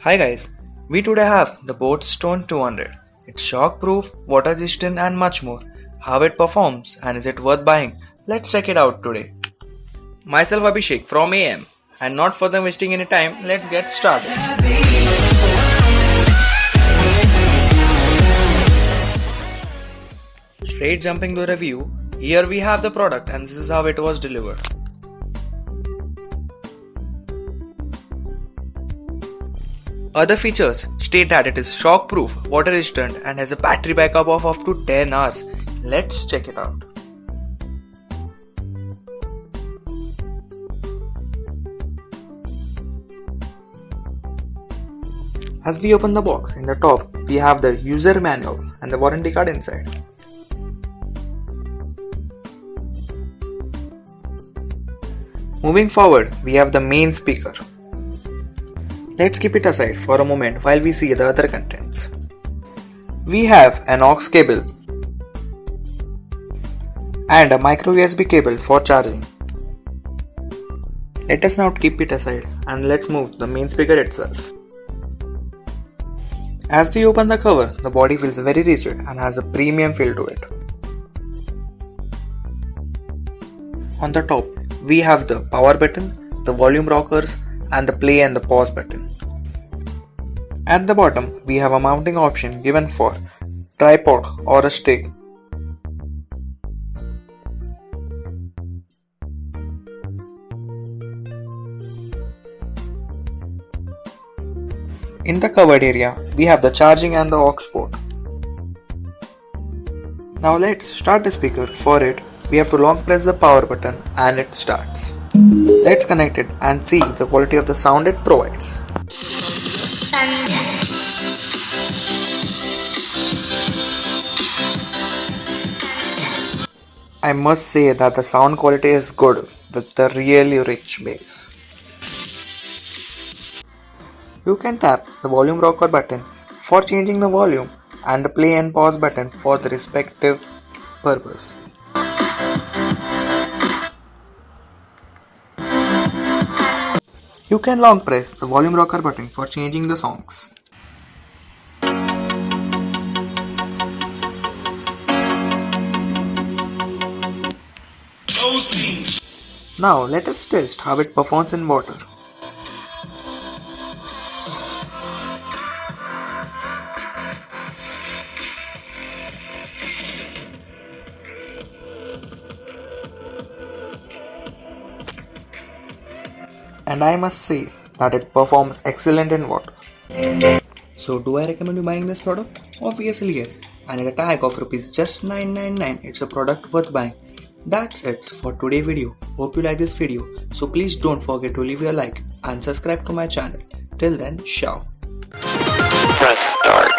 Hi guys, we today have the Boat Stone 200. It's shock-proof, water-resistant and much more. How it performs and is it worth buying? Let's check it out today. Myself Abhishek from AM, and not further wasting any time, let's get started. Straight jumping to the review, here we have the product and this is how it was delivered. Other features state that it is shock-proof, water-resistant and has a battery backup of up to 10 hours. Let's check it out. As we open the box, in the top we have the user manual and the warranty card inside. Moving forward, we have the main speaker. Let's keep it aside for a moment while we see the other contents. We have an aux cable and a micro USB cable for charging. Let us now keep it aside and let's move to the main speaker itself. As we open the cover, the body feels very rigid and has a premium feel to it. On the top, we have the power button, the volume rockers, and the play and the pause button. At the bottom, we have a mounting option given for tripod or a stick. In the covered area, we have the charging and the aux port. Now let's start the speaker. For it, we have to long press the power button and it starts. Let's connect it and see the quality of the sound it provides. I must say that the sound quality is good with the really rich bass. You can tap the volume rocker button for changing the volume and the play and pause button for the respective purpose. You can long press the volume rocker button for changing the songs. Now let us test how it performs in water. And I must say that it performs excellent in water. So do I recommend you buying this product? Obviously yes, and at a tag of rupees just 999, it's a product worth buying. That's it for today's video. Hope you like this video, so please don't forget to leave your like and subscribe to my channel. Till then, ciao. Press start.